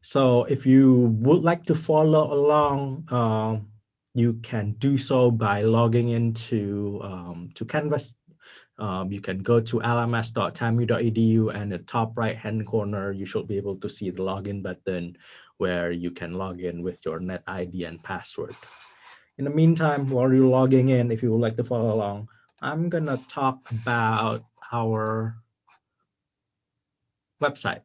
So if you would like to follow along, you can do so by logging into to Canvas. You can go to lms.tamu.edu, and in the top right-hand corner, you should be able to see the login button where you can log in with your net ID and password. In the meantime, while you're logging in, if you would like to follow along, I'm gonna talk about our website.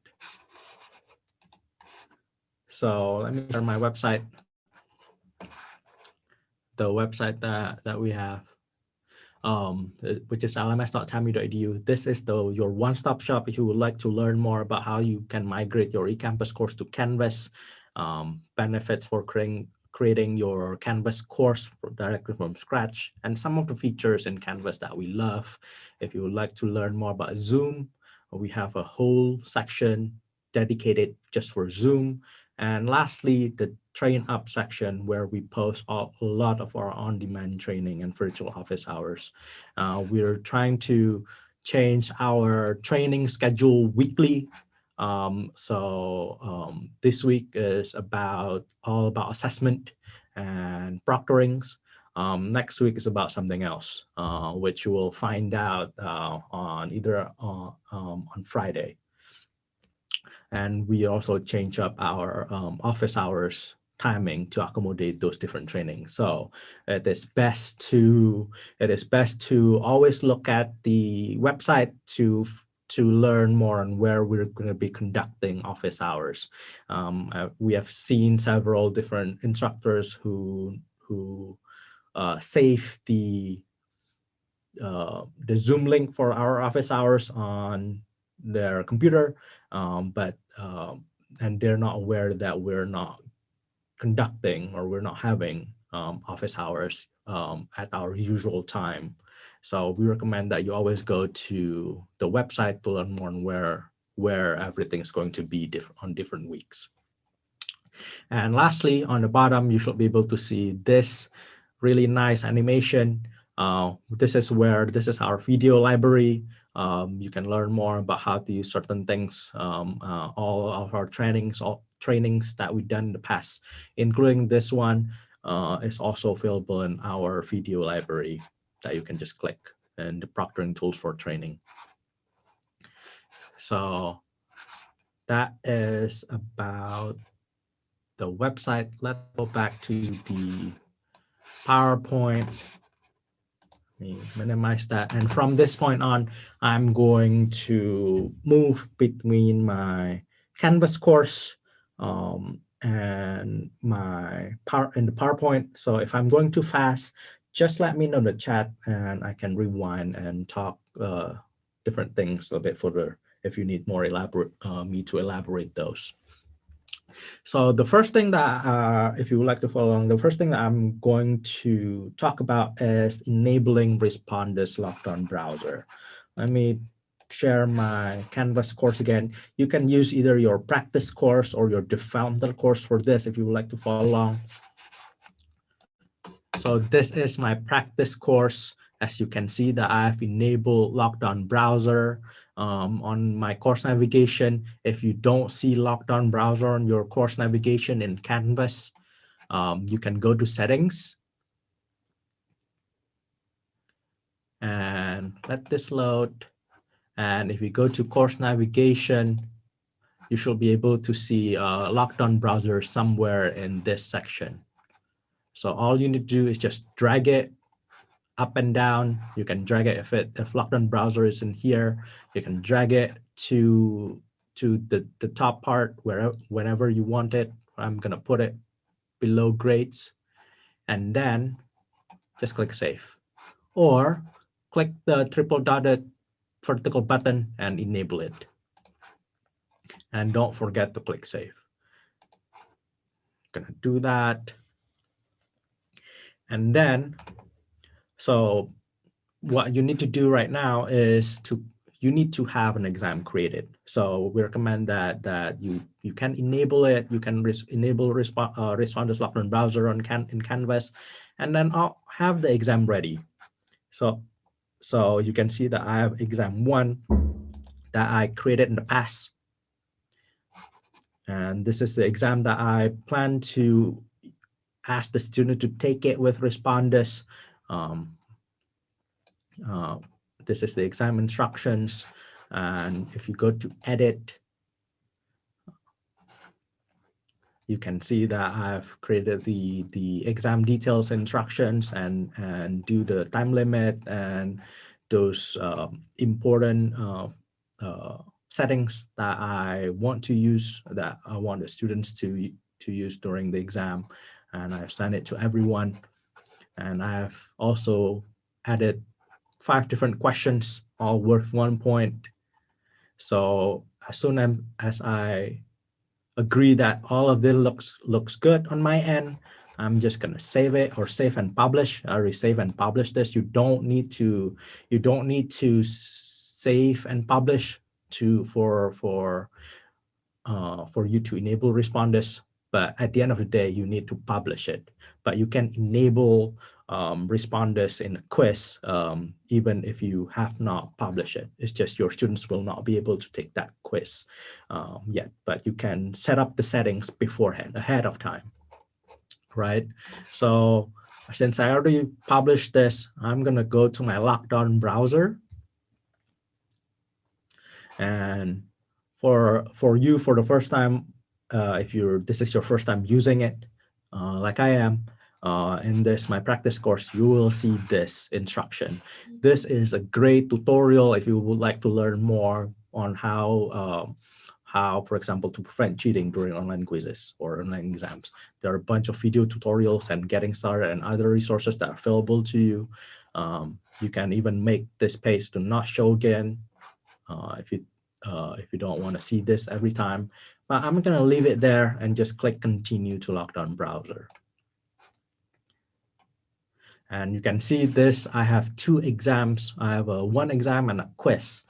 So let me share my website, the website that we have, which is lms.tamu.edu. This is your one-stop shop if you would like to learn more about how you can migrate your eCampus course to Canvas, benefits for creating your Canvas course directly from scratch, and some of the features in Canvas that we love. If you would like to learn more about Zoom, we have a whole section dedicated just for Zoom. And lastly, the Train Up section, where we post a lot of our on-demand training and virtual office hours. We're trying to change our training schedule weekly. This week is all about assessment and proctorings. Next week is about something else, which you will find out on Friday. And we also change up our office hours timing to accommodate those different trainings. So it is best to always look at the website to learn more on where we're going to be conducting office hours. We have seen several different instructors who save the Zoom link for our office hours on their computer, and they're not aware that we're not conducting or we're not having office hours at our usual time. So we recommend that you always go to the website to learn more on where everything is going to be on different weeks. And lastly, on the bottom, you should be able to see this really nice animation. This is our video library. You can learn more about how to use certain things. All of our trainings that we've done in the past, including this one, is also available in our video library that you can just click, and the proctoring tools for training. So that is about the website. Let's go back to the PowerPoint. Let me minimize that. And from this point on, I'm going to move between my Canvas course and the PowerPoint. So if I'm going too fast, just let me know in the chat and I can rewind and talk different things a bit further if you need more me to elaborate those. So the first thing that, if you would like to follow along, the first thing that I'm going to talk about is enabling Respondus Lockdown browser. Let me share my Canvas course again. You can use either your practice course or your developmental course for this if you would like to follow along. So this is my practice course. As you can see that I have enabled Lockdown browser on my course navigation. If you don't see Lockdown browser on your course navigation in Canvas, you can go to settings and let this load. And if you go to course navigation, you should be able to see Lockdown browser somewhere in this section. So all you need to do is just drag it up and down. You can drag it if Lockdown browser is in here. You can drag it to the top part whenever you want it. I'm gonna put it below grades, and then just click save, or click the triple dotted vertical button and enable it. And don't forget to click save. Gonna do that, and then so what you need to do right now is you need to have an exam created. So we recommend that you can enable it. You can enable Respondus Lockdown browser in Canvas, and then I'll have the exam ready. So you can see that I have exam 1 that I created in the past. And this is the exam that I plan to ask the student to take it with Respondus. This is the exam instructions. And if you go to edit, you can see that I've created the exam details instructions and do the time limit and those important settings that I want to use, that I want the students to use during the exam. And I've sent it to everyone. And I've also added 5 different questions, all worth 1 point. So as soon as I agree that all of this looks good on my end, I'm just gonna save it or save and publish. I already save and publish this. You don't need to save and publish for you to enable Respondus. But at the end of the day, you need to publish it. But you can enable Respondus in a quiz even if you have not published it. It's just your students will not be able to take that quiz yet. But you can set up the settings beforehand, ahead of time, right? So since I already published this, I'm gonna go to my Lockdown browser. And for you, for the first time, if this is your first time using it, like I am, in this my practice course, you will see this instruction. This is a great tutorial if you would like to learn more on how, for example, to prevent cheating during online quizzes or online exams. There are a bunch of video tutorials and getting started and other resources that are available to you. You can even make this page to not show again if you don't want to see this every time. But I'm going to leave it there and just click continue to Lockdown browser. And you can see this, I have 2 exams. I have a 1 exam and a quiz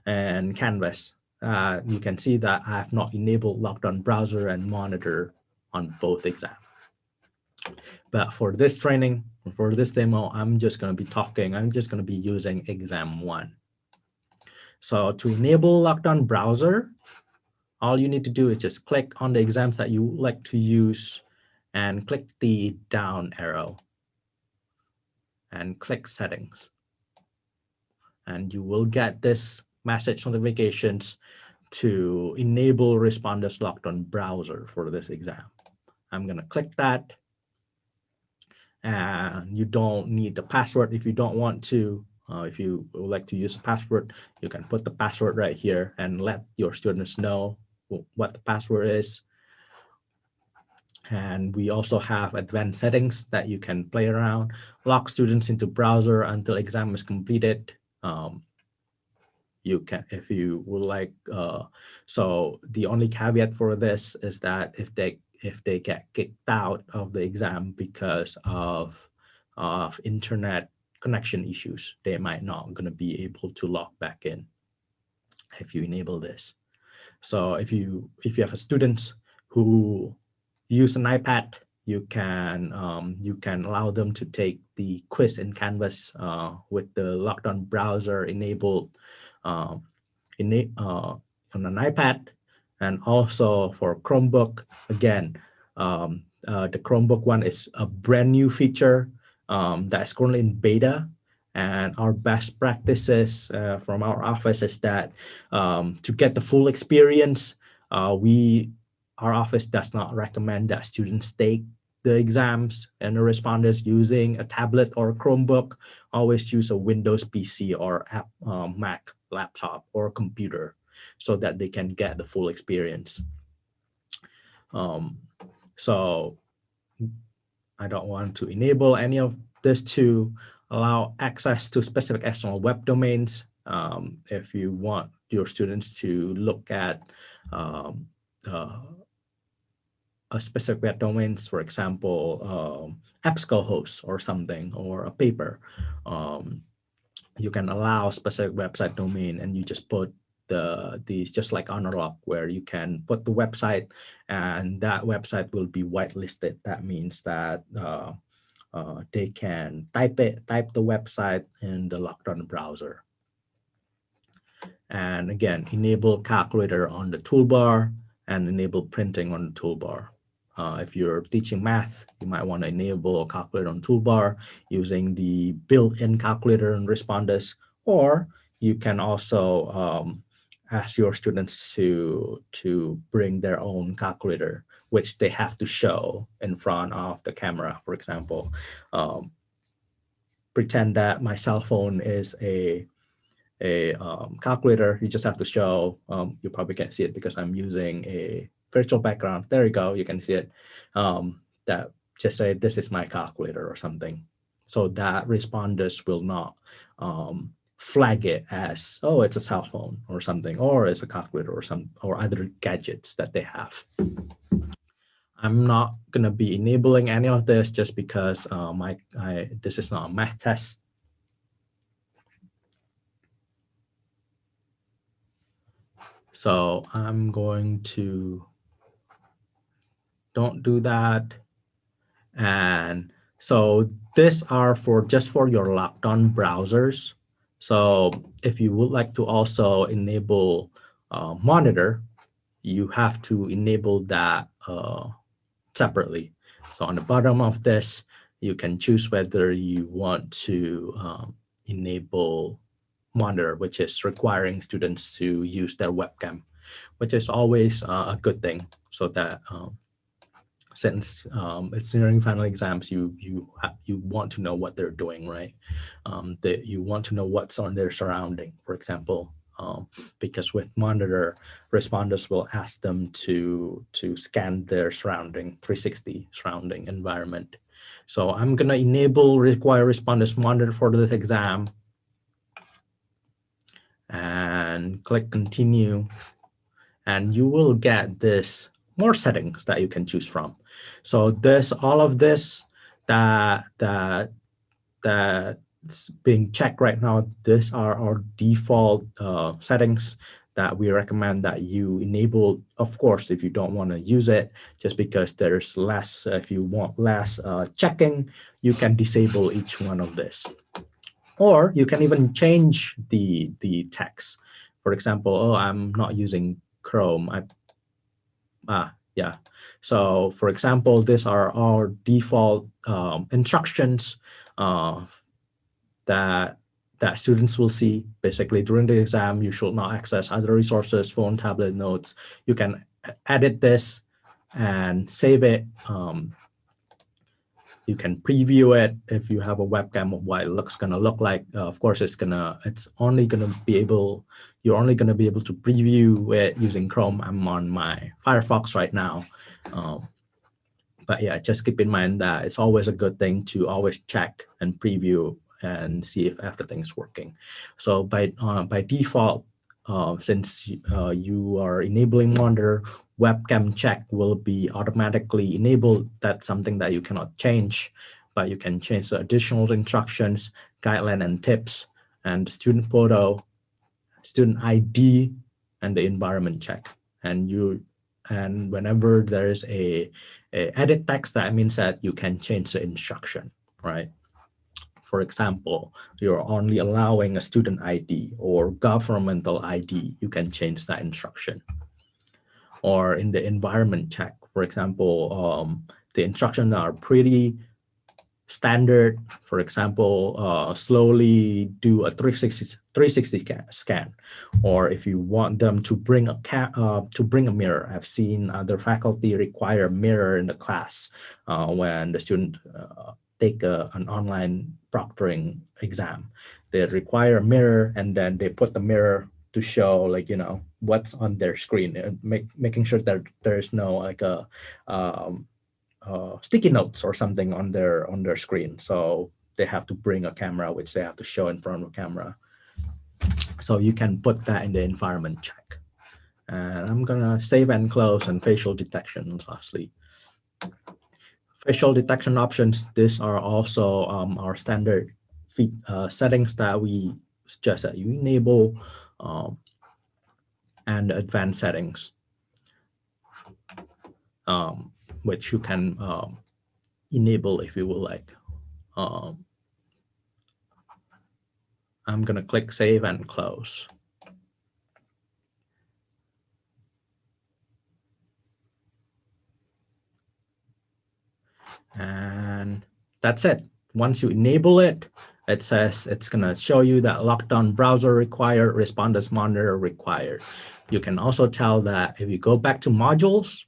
and Canvas. You can see that I have not enabled Lockdown browser and monitor on both exams. But for this training, for this demo, I'm just going to be using exam 1. So to enable Lockdown browser, all you need to do is just click on the exams that you would like to use and click the down arrow and click settings. And you will get this message notifications to enable Respondus Lockdown browser for this exam. I'm going to click that. And you don't need the password if you don't want to. If you would like to use a password, you can put the password right here and let your students know what the password is. And we also have advanced settings that you can play around. Lock students into browser until exam is completed. You can, if you would like. So the only caveat for this is that if they get kicked out of the exam because of internet connection issues, they might not going to be able to log back in if you enable this. So if you have a student who use an iPad, you can allow them to take the quiz in Canvas with the Lockdown browser enabled on an iPad. And also for Chromebook, again, the Chromebook one is a brand new feature that's currently in beta. And our best practices from our office is that to get the full experience, our office does not recommend that students take the exams and the responders using a tablet or a Chromebook. Always use a Windows PC or Mac laptop or computer so that they can get the full experience. So I don't want to enable any of this to allow access to specific external web domains. If you want your students to look at a specific web domains, for example, EBSCO or something, or a paper, you can allow specific website domain and you just put these just like Honorlock, where you can put the website and that website will be whitelisted. That means that they can type the website in the Lockdown browser. And again, enable calculator on the toolbar and enable printing on the toolbar. If you're teaching math, you might want to enable a calculator on toolbar using the built-in calculator in Respondus, or you can also ask your students to bring their own calculator, which they have to show in front of the camera. For example, pretend that my cell phone is a calculator. You just have to show, you probably can't see it because I'm using a virtual background. There you go, you can see it. That just say, this is my calculator or something. So that responders will not flag it as, oh, it's a cell phone or something, or it's a calculator or other gadgets that they have. I'm not gonna be enabling any of this just because this is not a math test. So I'm going to don't do that. And so these are just for your locked on browsers. So if you would like to also enable monitor, you have to enable that separately. So on the bottom of this, you can choose whether you want to enable monitor, which is requiring students to use their webcam, which is always a good thing, so that since it's nearing final exams, you want to know what they're doing, right? That you want to know what's on their surrounding, for example, because with monitor, responders will ask them to scan their surrounding 360 surrounding environment. So I'm gonna enable require responders monitor for this exam, and click continue, and you will get this more settings that you can choose from. So all of this that's being checked right now, these are our default settings that we recommend that you enable. Of course, if you don't want to use it, just because there's less, if you want less checking, you can disable each one of this. Or you can even change the text. For example, oh, I'm not using Chrome. Yeah. So for example, these are our default instructions that students will see. Basically, during the exam, you should not access other resources, phone, tablet, notes. You can edit this and save it. You can preview it if you have a webcam of what it looks gonna look like. Of course, you're only gonna be able to preview it using Chrome. I'm on my Firefox right now. But yeah, just keep in mind that it's always a good thing to always check and preview and see if everything's working. So by default, since you are enabling monitor, webcam check will be automatically enabled. That's something that you cannot change, but you can change the additional instructions, guideline and tips, and the student photo, student ID, and the environment check. And whenever there's a edit text, that means that you can change the instruction, right? For example, you're only allowing a student ID or governmental ID, you can change that instruction. Or in the environment check, for example, the instructions are pretty standard. For example, slowly do a 360 scan, or if you want them to bring a mirror. I've seen other faculty require a mirror in the class when the student take an online proctoring exam. They require a mirror, and then they put the mirror to show, like, what's on their screen, and making sure that there's no like a sticky notes or something on their screen. So they have to bring a camera, which they have to show in front of a camera. So you can put that in the environment check. And I'm gonna save and close, and facial detection lastly. Facial detection options, these are also our standard settings that we suggest that you enable, and advanced settings, which you can enable if you would like. I'm gonna click save and close. And that's it. Once you enable it, it says it's going to show you that lockdown browser required, Respondus monitor required. You can also tell that if you go back to modules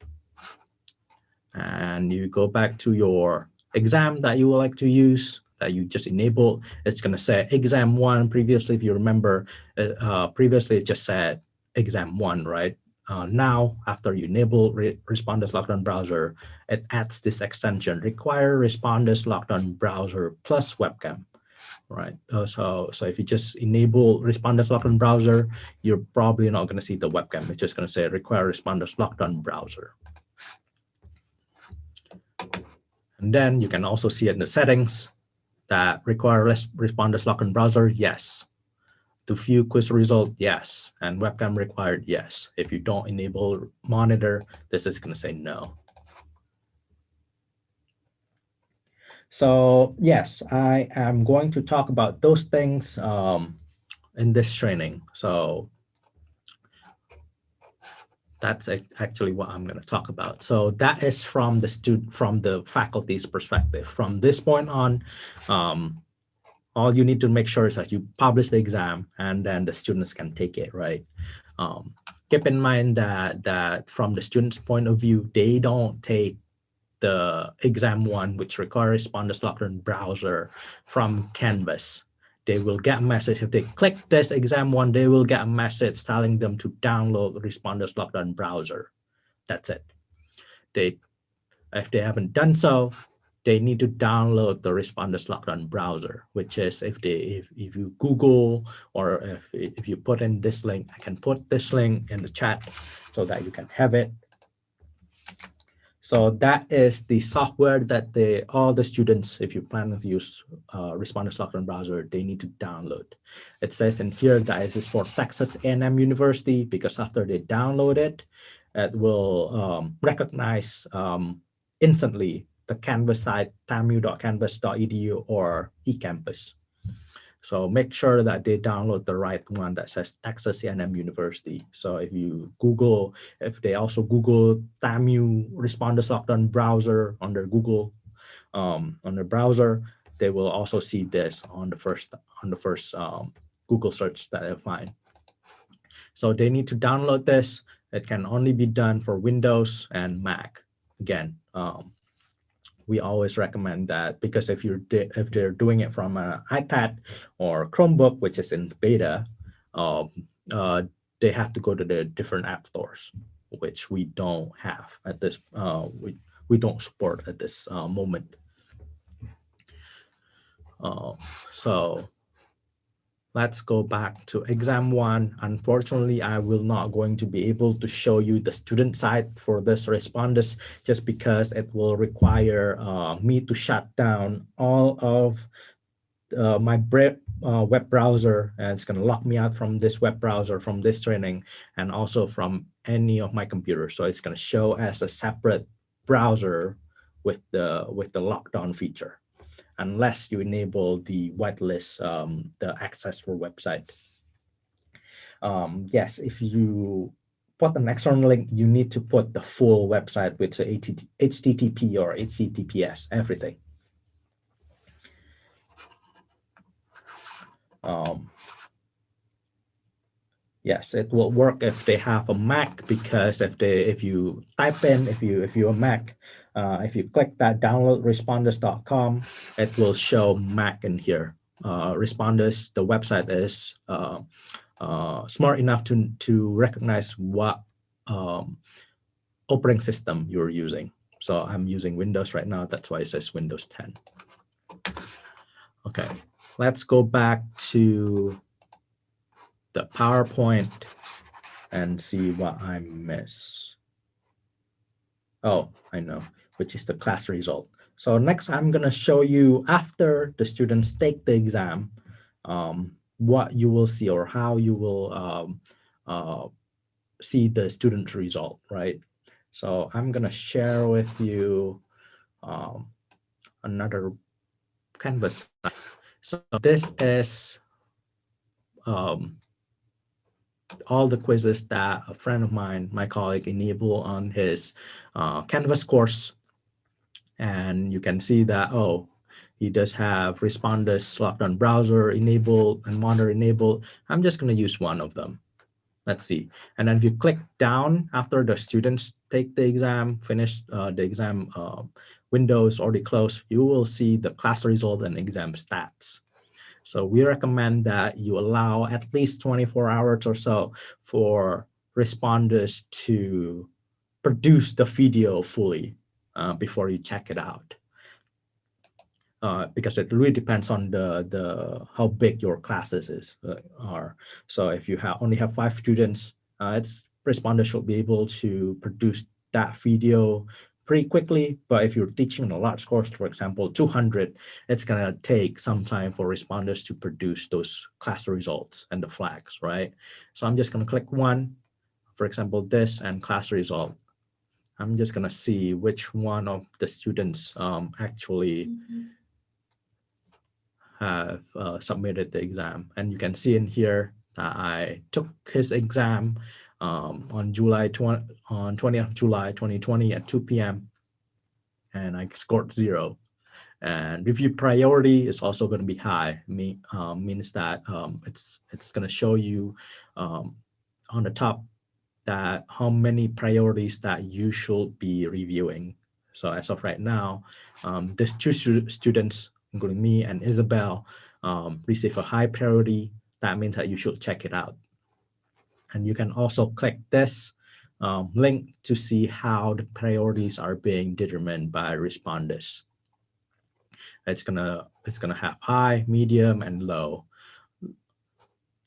and you go back to your exam that you would like to use, that you just enabled, it's going to say exam one. Previously, if you remember, previously it just said exam one, right? Now, after you enable Respondus Lockdown Browser, it adds this extension, require Respondus Lockdown Browser plus webcam, right? So if you just enable Respondus Lockdown Browser, you're probably not going to see the webcam. It's just going to say require Respondus Lockdown Browser. And then you can also see it in the settings that require Respondus Lockdown Browser, yes. To view quiz result, yes. And webcam required, yes. If you don't enable monitor, this is going to say no. So yes, I am going to talk about those things in this training. So that's actually what I'm going to talk about. So that is from the faculty's perspective. From this point on, all you need to make sure is that you publish the exam and then the students can take it, right? Keep in mind that from the student's point of view, they don't take the exam one, which requires Respondus Lockdown Browser from Canvas. They will get a message. If they click this exam one, they will get a message telling them to download Respondus Lockdown Browser. That's it. If they haven't done so, they need to download the Respondus Lockdown Browser, which is if you Google or if you put in this link, I can put this link in the chat so that you can have it. So that is the software that all the students, if you plan to use Respondus Lockdown Browser, they need to download. It says in here that this is for Texas A&M University, because after they download it, it will recognize instantly the Canvas site, tamu.canvas.edu or eCampus. So make sure that they download the right one that says Texas A&M University. So if they also Google TAMU Respondus Lockdown Browser on their Google, on their browser, they will also see this on the first Google search that they find. So they need to download this. It can only be done for Windows and Mac. Again, we always recommend that, because if they're doing it from an iPad or Chromebook, which is in beta, they have to go to the different app stores, which we don't have at this. We don't support at this moment. So let's go back to exam one. Unfortunately, I will not going to be able to show you the student side for this Respondus, just because it will require me to shut down all of my web browser, and it's going to lock me out from this web browser, from this training, and also from any of my computers. So it's going to show as a separate browser with the lockdown feature, unless you enable the whitelist, the access for website. Yes, if you put an external link, you need to put the full website with the HTTP or HTTPS, everything. Yes, it will work if they have a Mac, because if you type in, if you're a Mac, if you click that download respondus.com, it will show Mac in here. Respondus, the website is smart enough to recognize what operating system you're using. So I'm using Windows right now. That's why it says Windows 10. Okay, let's go back to the PowerPoint and see what I miss. Oh, I know, which is the class result. So next, I'm going to show you, after the students take the exam, what you will see, or how you will see the student result, right? So I'm going to share with you another Canvas. So this is all the quizzes that a friend of mine, my colleague, enabled on his Canvas course. And you can see that, oh, he does have Respondus Lockdown browser enabled and monitor enabled. I'm just going to use one of them. Let's see. And then if you click down after the students take the exam, finish the exam window is already closed, you will see the class result and exam stats. So we recommend that you allow at least 24 hours or so for responders to produce the video fully before you check it out. Because it really depends on the how big your classes are. So if you only have 5 students, it's responders should be able to produce that video pretty quickly. But if you're teaching a large course, for example, 200, it's gonna take some time for responders to produce those class results and the flags, right? So I'm just gonna click one, for example, this and class result. I'm just gonna see which one of the students actually have submitted the exam. And you can see in here that I took his exam on 20th of July 2020 at 2 p.m. and I scored 0. And review priority is also going to be high. Means that it's going to show you on the top that how many priorities that you should be reviewing. So as of right now, there's 2 students, including me and Isabel, receive a high priority. That means that you should check it out. And you can also click this link to see how the priorities are being determined by responders. It's gonna have high, medium, and low.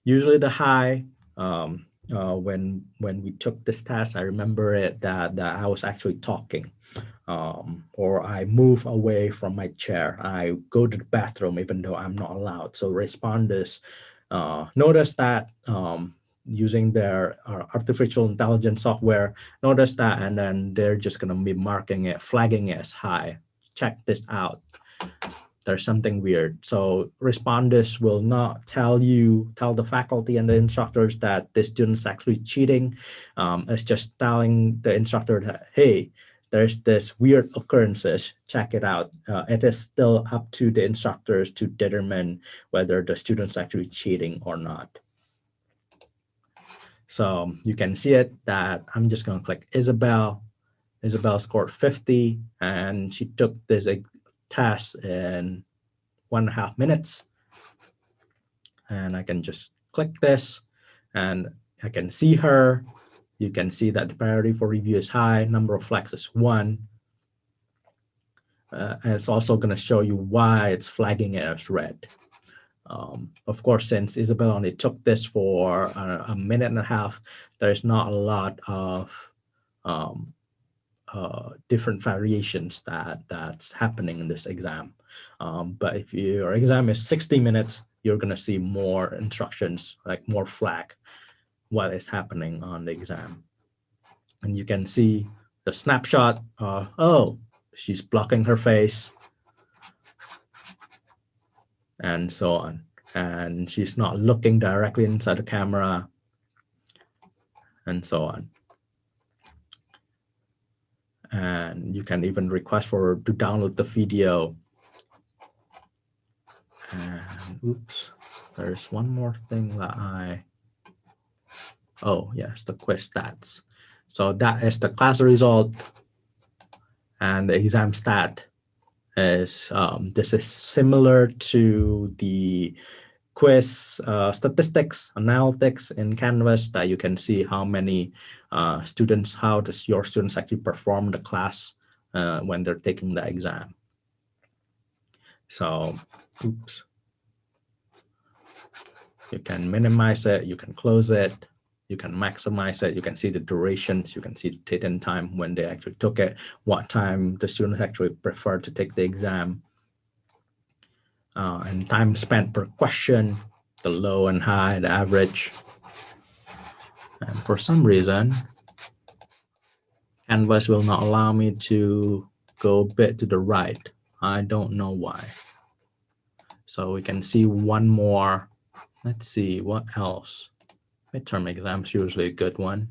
Usually the high, when we took this test, I remember it that I was actually talking, or I move away from my chair. I go to the bathroom even though I'm not allowed. So responders notice that using their artificial intelligence software, notice that, and then they're just gonna be marking it, flagging it as high. Check this out. There's something weird. So responders will not tell the faculty and the instructors that the student's actually cheating. It's just telling the instructor that, hey, there's this weird occurrences, check it out. It is still up to the instructors to determine whether the student's actually cheating or not. So you can see it that I'm just gonna click Isabel. Isabel scored 50 and she took this test in 1.5 minutes. And I can just click this and I can see her. You can see that the priority for review is high, number of flags is 1. And it's also going to show you why it's flagging it as red. Of course, since Isabel only took this for a minute and a half, there's not a lot of different variations that's happening in this exam. But if your exam is 60 minutes, you're going to see more instructions, like more flag, what is happening on the exam. And you can see the snapshot. Oh, she's blocking her face, and so on. And she's not looking directly inside the camera, and so on. And you can even request for her to download the video. And oops, there's one more thing that oh yes, the quiz stats. So that is the class result, and the exam stat is this is similar to the quiz statistics analytics in Canvas, that you can see how many students, how does your students actually perform the class when they're taking the exam. So oops, you can minimize it, you can close it, you can maximize it, you can see the durations, you can see the date and time when they actually took it, what time the students actually prefer to take the exam, and time spent per question, the low and high, the average. And for some reason, Canvas will not allow me to go a bit to the right. I don't know why. So we can see one more. Let's see what else. Midterm exams usually a good one.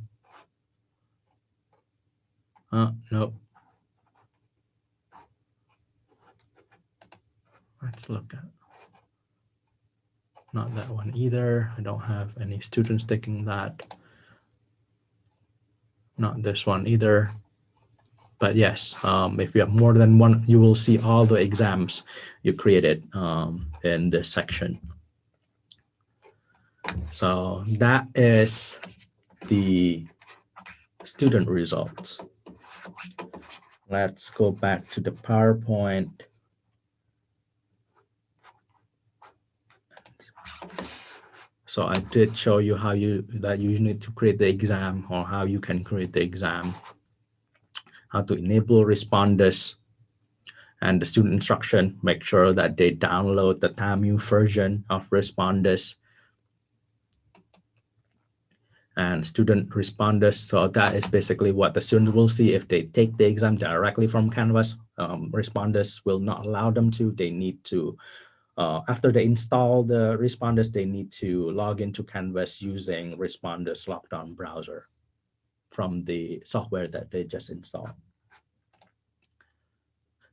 No. Let's look at, not that one either. I don't have any students taking that. Not this one either. But yes, if you have more than one, you will see all the exams you created in this section. So that is the student results. Let's go back to the PowerPoint. So I did show you how you need to create the exam, or how you can create the exam, how to enable Respondus, and the student instruction. Make sure that they download the TAMU version of Respondus and student Respondus. So that is basically what the student will see if they take the exam directly from Canvas. Respondus will not allow them to. They need to, after they install the Respondus, they need to log into Canvas using Respondus Lockdown browser from the software that they just installed.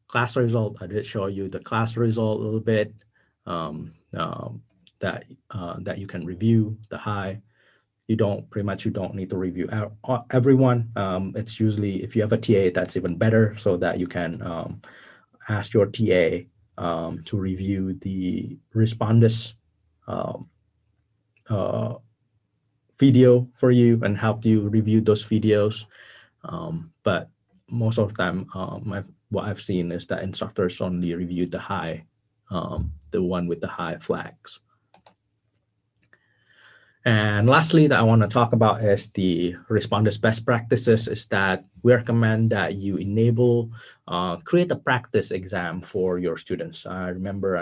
Class result, I did show you the class result a little bit, that you can review the high. You don't need to review everyone. It's usually, if you have a TA, that's even better, so that you can ask your TA to review the Respondus video for you and help you review those videos. But most of the time, what I've seen is that instructors only review the high, the one with the high flags. And lastly, that I want to talk about is the Respondus best practices. Is that we recommend that you enable, create a practice exam for your students. I remember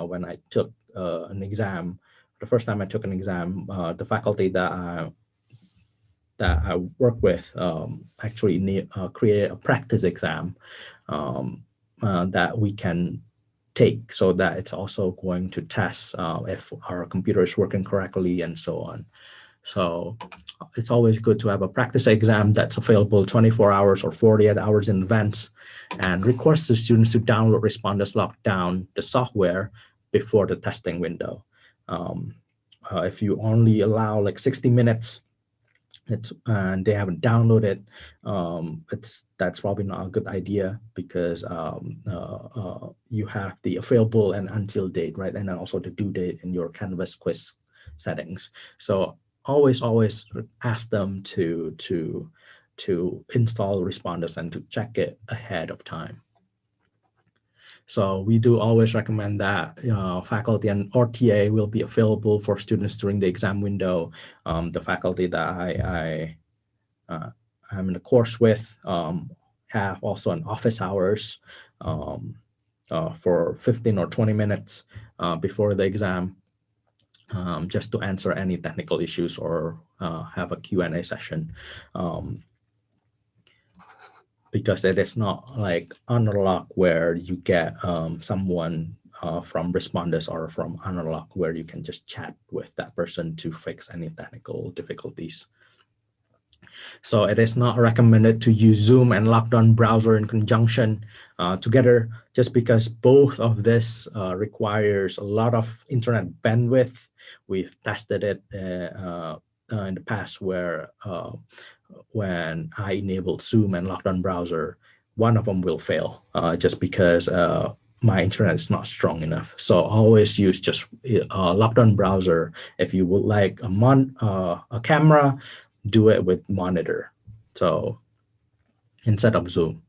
when I took an exam, the first time I took an exam, the faculty that I work with actually create a practice exam that we can take, so that it's also going to test if our computer is working correctly and so on. So it's always good to have a practice exam that's available 24 hours or 48 hours in advance, and request the students to download Respondus Lockdown, the software, before the testing window. If you only allow like 60 minutes, and they haven't downloaded, that's probably not a good idea, because you have the available and until date, right? And then also the due date in your Canvas quiz settings. So always ask them to install Respondus and to check it ahead of time. So we do always recommend that faculty and or TA will be available for students during the exam window. The faculty that I'm in a course with have also an office hours for 15 or 20 minutes before the exam, just to answer any technical issues or have a Q&A session. Because it is not like Analog where you get someone from Respondus or from Analog where you can just chat with that person to fix any technical difficulties. So it is not recommended to use Zoom and Lockdown browser in conjunction together, just because both of this requires a lot of internet bandwidth. We've tested it in the past where when I enabled Zoom and Lockdown browser, one of them will fail just because my internet is not strong enough. So always use just Lockdown browser. If you would like a camera, do it with monitor. So instead of Zoom.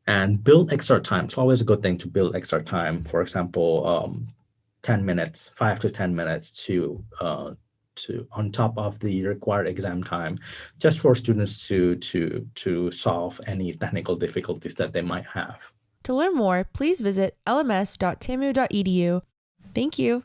And build extra time. It's always a good thing to build extra time. For example, 10 minutes, 5 to 10 minutes to on top of the required exam time, just for students to solve any technical difficulties that they might have. To learn more, please visit lms.tamu.edu. Thank you.